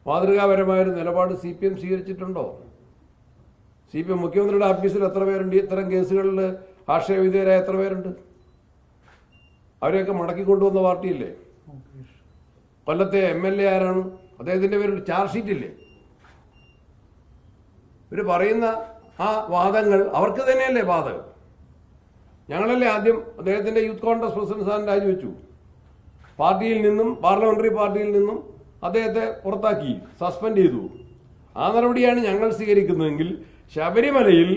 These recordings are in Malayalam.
മാതൃകാപരമായൊരു നിലപാട് CPM സ്വീകരിച്ചിട്ടുണ്ടോ? CPM മുഖ്യമന്ത്രിയുടെ ഓഫീസിൽ എത്ര പേരുണ്ട്? ഇത്തരം കേസുകളിൽ ആക്ഷേപവിധേയരായ എത്ര പേരുണ്ട്? അവരെയൊക്കെ മടക്കിക്കൊണ്ടുവന്ന പാർട്ടിയില്ലേ? കൊല്ലത്തെ MLA ആരാണ്? അദ്ദേഹത്തിൻ്റെ പേരിൽ ചാർജ് ഷീറ്റില്ലേ? ഇവർ പറയുന്ന ആ വാദങ്ങൾ അവർക്ക് തന്നെയല്ലേ ബാധകം? ഞങ്ങളല്ലേ ആദ്യം അദ്ദേഹത്തിൻ്റെ യൂത്ത് കോൺഗ്രസ് പ്രസിഡന്റ് സ്ഥാനം രാജിവെച്ചു. പാർട്ടിയിൽ നിന്നും, പാർലമെന്ററി പാർട്ടിയിൽ നിന്നും അദ്ദേഹത്തെ പുറത്താക്കി, സസ്പെൻഡ് ചെയ്തു. ആ നടപടിയാണ് ഞങ്ങൾ സ്വീകരിക്കുന്നതെങ്കിൽ ശബരിമലയിൽ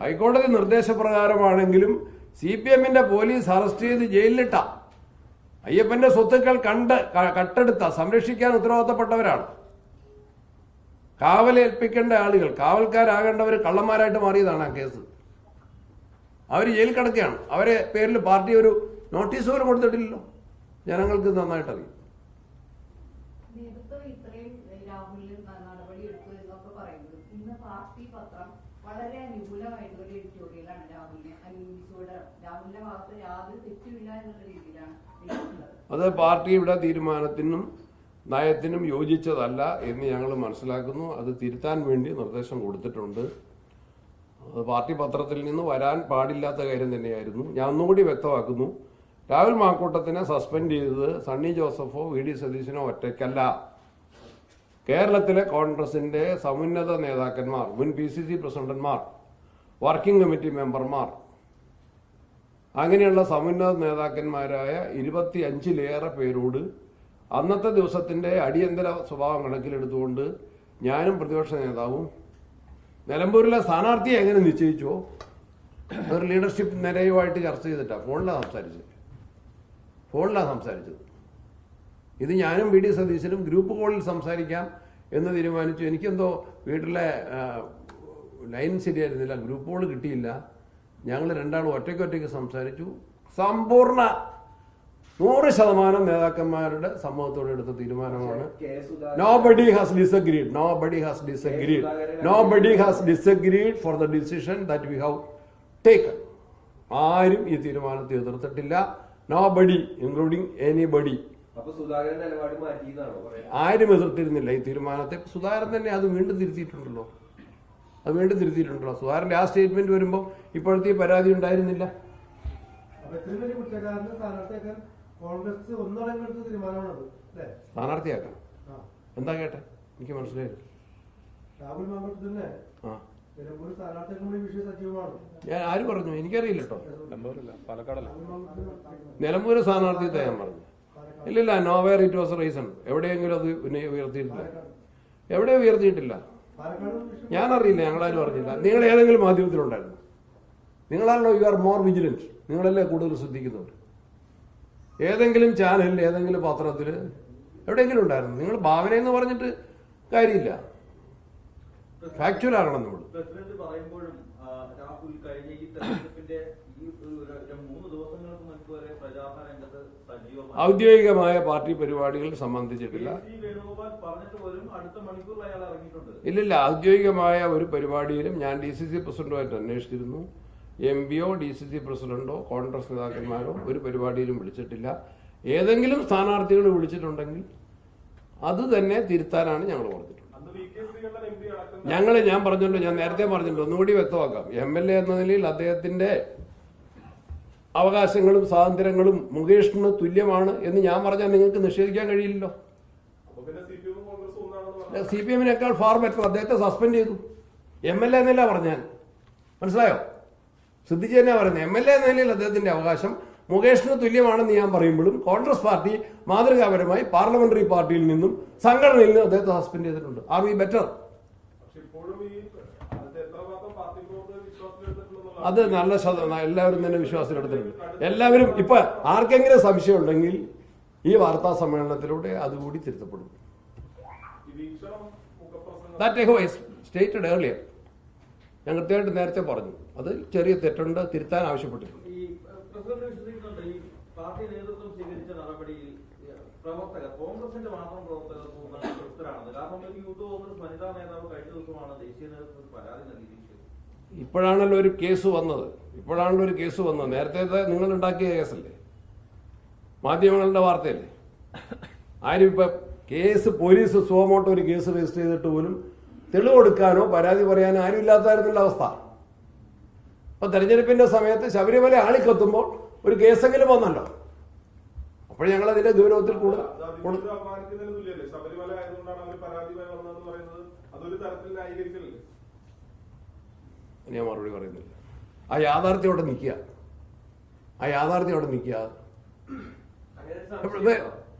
ഹൈക്കോടതി നിർദ്ദേശപ്രകാരമാണെങ്കിലും CPMന്റെ പോലീസ് അറസ്റ്റ് ചെയ്ത് ജയിലിലിട്ട അയ്യപ്പന്റെ സ്വത്തുക്കൾ കട്ടെടുത്ത സംരക്ഷിക്കാൻ ഉത്തരവാദിത്തപ്പെട്ടവരാണ്. കാവലേൽപ്പിക്കേണ്ട ആളുകൾ, കാവൽക്കാരാകേണ്ടവർ കള്ളന്മാരായിട്ട് മാറിയതാണ് ആ കേസ്. അവർ ജയിലിൽ കിടക്കുകയാണ്. അവരെ പേരിൽ പാർട്ടി ഒരു നോട്ടീസ് പോലും കൊടുത്തിട്ടില്ലല്ലോ. ജനങ്ങൾക്ക് നന്നായിട്ട് അറിയും. വളരെ അനുകൂലമായിട്ടുള്ള ഒരു എഡിറ്റോറിയലാണ് രാഹുലിന്റെ ഭാഗത്ത് യാതൊരു തെറ്റുമില്ല എന്നുള്ള രീതിയിലാണ്. അത് പാർട്ടിയുടെ തീരുമാനത്തിനും നയത്തിനും യോജിച്ചതല്ല എന്ന് ഞങ്ങൾ മനസ്സിലാക്കുന്നു. അത് തിരുത്താൻ വേണ്ടി നിർദ്ദേശം കൊടുത്തിട്ടുണ്ട്. അത് പാർട്ടി പത്രത്തിൽ നിന്ന് വരാൻ പാടില്ലാത്ത കാര്യം തന്നെയായിരുന്നു. ഞാൻ ഒന്നുകൂടി വ്യക്തമാക്കുന്നു, രാഹുൽ മാക്കൂട്ടത്തിനെ സസ്പെൻഡ് ചെയ്തത് സണ്ണി ജോസഫോ VD സതീശനോ ഒറ്റയ്ക്കല്ല. കേരളത്തിലെ കോൺഗ്രസിന്റെ സമുന്നത നേതാക്കന്മാർ, മുൻ PCC പ്രസിഡന്റുമാർ, വർക്കിംഗ് കമ്മിറ്റി മെമ്പർമാർ, അങ്ങനെയുള്ള സമുന്നത നേതാക്കന്മാരായ 25-ലേറെ പേരോട് അന്നത്തെ ദിവസത്തിന്റെ അടിയന്തര സ്വഭാവം കണക്കിലെടുത്തുകൊണ്ട് ഞാനും പ്രതിപക്ഷ നേതാവും നിലമ്പൂരിലെ സ്ഥാനാർത്ഥിയെ എങ്ങനെ നിശ്ചയിച്ചോ ഒരു ലീഡർഷിപ്പ് നിരയുമായിട്ട് ചർച്ച ചെയ്തിട്ടാണ് ഫോണിലാണ് സംസാരിച്ചത്. ഇത് ഞാനും VD സതീശനും ഗ്രൂപ്പ് കോളിൽ സംസാരിക്കാം എന്ന് തീരുമാനിച്ചു. എനിക്കെന്തോ വീട്ടിലെ ലൈൻ ശരിയായിരുന്നില്ല, ഗ്രൂപ്പ് കോൾ കിട്ടിയില്ല. ഞങ്ങൾ രണ്ടാളും ഒറ്റയ്ക്കൊറ്റയ്ക്ക് സംസാരിച്ചു. സമ്പൂർണ്ണ 100% നേതാക്കന്മാരുടെ സമ്മതത്തോടെ എടുത്ത തീരുമാനമാണ്. Nobody has disagreed for the decision that we have taken. ആരും ഈ തീരുമാനത്തെ എതിർത്തിട്ടില്ല. Nobody, including anybody. ആരും എതിർത്തിരുന്നില്ല ഈ തീരുമാനത്തെ. സുധാകരൻ തന്നെ അത് വീണ്ടും തിരുത്തിയിട്ടുണ്ടല്ലോ. സുധാകരന്റെ ആ സ്റ്റേറ്റ്മെന്റ് വരുമ്പോൾ ഇപ്പോഴത്തെ ഈ പരാതി ഉണ്ടായിരുന്നില്ല. സ്ഥാനാർത്ഥിയാക്കാം. എന്താ കേട്ടെ? എനിക്ക് മനസ്സിലായില്ല. ഞാൻ ആര് പറഞ്ഞു? എനിക്കറിയില്ല കേട്ടോ. നിലമ്പൂര് സ്ഥാനാർത്ഥിത്തെ ഞാൻ പറഞ്ഞു. ഇല്ലില്ല, നോവേർ ഇറ്റ് വാസ് റീസൺ. എവിടെയെങ്കിലും അത് ഉയർത്തിയിട്ടില്ല. ഞാനറിയില്ല, ഞങ്ങളാരും അറിഞ്ഞില്ല. നിങ്ങൾ ഏതെങ്കിലും മാധ്യമത്തിലുണ്ടായിരുന്നു? നിങ്ങളാണല്ലോ യു ആർ മോർ വിജിലൻസ്. നിങ്ങളല്ലേ കൂടുതൽ ശ്രദ്ധിക്കുന്നവർ. ഏതെങ്കിലും ചാനലിൽ, ഏതെങ്കിലും പത്രത്തിൽ എവിടെയെങ്കിലും ഉണ്ടായിരുന്നു? നിങ്ങൾ ഭാവനയെന്ന് പറഞ്ഞിട്ട് കാര്യമില്ല. ഫാക്ച്വൽ ആകണം നമ്മൾ. ഔദ്യോഗികമായ പാർട്ടി പരിപാടികൾ സംബന്ധിച്ചിട്ടില്ല. ഇല്ലില്ല, ഔദ്യോഗികമായ ഒരു പരിപാടിയിലും ഞാൻ DCC പ്രസിഡന്റുമായിട്ട് അന്വേഷിച്ചിരുന്നു. MPയോ DCC പ്രസിഡന്റോ കോൺഗ്രസ് നേതാക്കന്മാരോ ഒരു പരിപാടിയിലും വിളിച്ചിട്ടില്ല. ഏതെങ്കിലും സ്ഥാനാർത്ഥികൾ വിളിച്ചിട്ടുണ്ടെങ്കിൽ അത് തന്നെ തിരുത്താനാണ് ഞങ്ങൾ പറഞ്ഞിട്ടുള്ളത്. ഞാൻ പറഞ്ഞല്ലോ, ഞാൻ നേരത്തെ പറഞ്ഞിട്ടുണ്ട്, ഒന്നുകൂടി വ്യക്തമാക്കാം. MLA എന്ന നിലയിൽ അദ്ദേഹത്തിന്റെ അവകാശങ്ങളും സ്വാതന്ത്ര്യങ്ങളും മുകേഷിന് തുല്യമാണ് എന്ന് ഞാൻ പറഞ്ഞാൽ നിങ്ങൾക്ക് നിഷേധിക്കാൻ കഴിയില്ലല്ലോ. CPMനേക്കാൾ ഫാർ ബെറ്റർ. അദ്ദേഹത്തെ സസ്പെൻഡ് ചെയ്തു. MLA എന്നല്ല പറഞ്ഞാൽ, മനസ്സിലായോ? ശ്രദ്ധിച്ചു തന്നെ പറയുന്നത്. MLA എന്ന നിലയിൽ അദ്ദേഹത്തിന്റെ അവകാശം മുകേഷിന് തുല്യമാണെന്ന് ഞാൻ പറയുമ്പോഴും കോൺഗ്രസ് പാർട്ടി മാതൃകാപരമായി പാർലമെന്ററി പാർട്ടിയിൽ നിന്നും സംഘടനയിൽ നിന്നും അദ്ദേഹത്തെ സസ്പെൻഡ് ചെയ്തിട്ടുണ്ട്. Are we better? അത് നല്ല എല്ലാവരും തന്നെ വിശ്വാസത്തിലെടുത്തിട്ടുണ്ട്. എല്ലാവരും ഇപ്പൊ ആർക്കെങ്കിലും സംശയം ഉണ്ടെങ്കിൽ ഈ വാർത്താ സമ്മേളനത്തിലൂടെ അതുകൂടി തിരുത്തപ്പെടും. That I have stated earlier. ഞാൻ കൃത്യമായിട്ട് നേരത്തെ പറഞ്ഞു. അത് ചെറിയ തെറ്റുണ്ട്, തിരുത്താൻ ആവശ്യപ്പെട്ടിട്ടുണ്ട്. കോൺഗ്രസിന്റെ മാത്രം പ്രവർത്തകർ തൃപ്തരാണത്. കാരണം യൂത്ത് കോൺഗ്രസ് വനിതാ നേതാവ് കഴിഞ്ഞ ദിവസമാണ് ദേശീയ നേതൃത്വത്തിൽ പരാതി നൽകിയിരിക്കുന്നത്. ഇപ്പോഴാണല്ലോ ഒരു കേസ് വന്നത്. നേരത്തെ നിങ്ങൾ ഉണ്ടാക്കിയ കേസല്ലേ, മാധ്യമങ്ങളുടെ വാർത്തയല്ലേ? ആരും ഇപ്പൊ കേസ് പോലീസ് സുവമോട്ടോ ഒരു കേസ് രജിസ്റ്റർ ചെയ്തിട്ട് പോലും തെളിവെടുക്കാനോ പരാതി പറയാനോ ആരും ഇല്ലാത്തായിരുന്നില്ല അവസ്ഥ. അപ്പൊ തെരഞ്ഞെടുപ്പിന്റെ സമയത്ത് ശബരിമല ആളിക്കത്തുമ്പോൾ ഒരു കേസെങ്കിലും വന്നല്ലോ. അപ്പോൾ ഞങ്ങൾ അതിന്റെ ഗൗരവത്തിൽ കൂടുതൽ ഞാൻ മറുപടി പറയുന്നില്ല. ആ യാഥാർത്ഥ്യം അവിടെ നിൽക്കുക, ആ യാഥാർത്ഥ്യം അവിടെ നിൽക്കുക.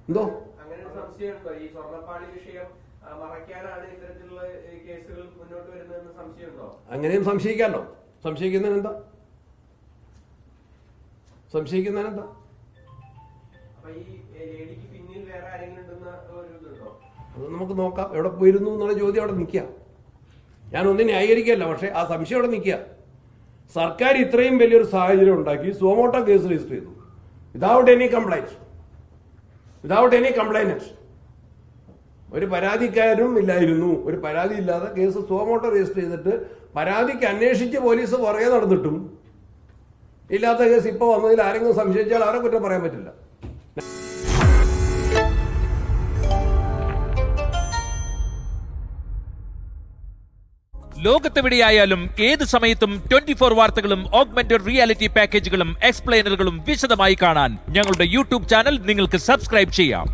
എന്തോ ഈ സ്വർണ്ണപ്പാളി വിഷയം മറയ്ക്കാനാണ് ഇത്തരത്തിലുള്ള കേസുകൾ മുന്നോട്ട് വരുന്നതെന്ന് സംശയമുണ്ടോ? അങ്ങനെയും സംശയിക്കാമല്ലോ. സംശയിക്കുന്നതിനെന്താ? സംശയിക്കുന്നതിനെന്താ? അപ്പൊ ഈ ലേഡിക്ക് പിന്നിൽ വേറെ ആരെങ്കിലും ഉണ്ടെന്ന ഒരു ഇതുണ്ടോ? അത് നമുക്ക് നോക്കാം. എവിടെ പോയിരുന്നു എന്നുള്ള ചോദ്യം അവിടെ നിൽക്കുക. ഞാനൊന്നും ന്യായീകരിക്കല്ല, പക്ഷെ ആ സംശയം അവിടെ നിൽക്കുക. സർക്കാർ ഇത്രയും വലിയൊരു സാഹചര്യം ഉണ്ടാക്കി സുവമോട്ടോ കേസ് രജിസ്റ്റർ ചെയ്തു without any complaint, without any complainants. ഒരു പരാതിക്കാരും ഇല്ലായിരുന്നു. ഒരു പരാതി ഇല്ലാതെ കേസ് സുവമോട്ടോ രജിസ്റ്റർ ചെയ്തിട്ട് പരാതിക്ക് അന്വേഷിച്ച് പോലീസ് പുറകെ നടന്നിട്ടും ഇല്ലാത്ത കേസ് ഇപ്പോൾ വന്നതിൽ ആരെങ്കിലും സംശയിച്ചാൽ അവരെ കുറ്റം പറയാൻ പറ്റില്ല. ലോകത്തെവിടെയായാലും ഏത് സമയത്തും 24 വാർത്തകളും ഓഗ്മെന്റഡ് റിയാലിറ്റി പാക്കേജുകളും എക്സ്പ്ലെയിനറുകളും വിശദമായി കാണാൻ ഞങ്ങളുടെ യൂട്യൂബ് ചാനൽ നിങ്ങൾക്ക് സബ്സ്ക്രൈബ് ചെയ്യാം.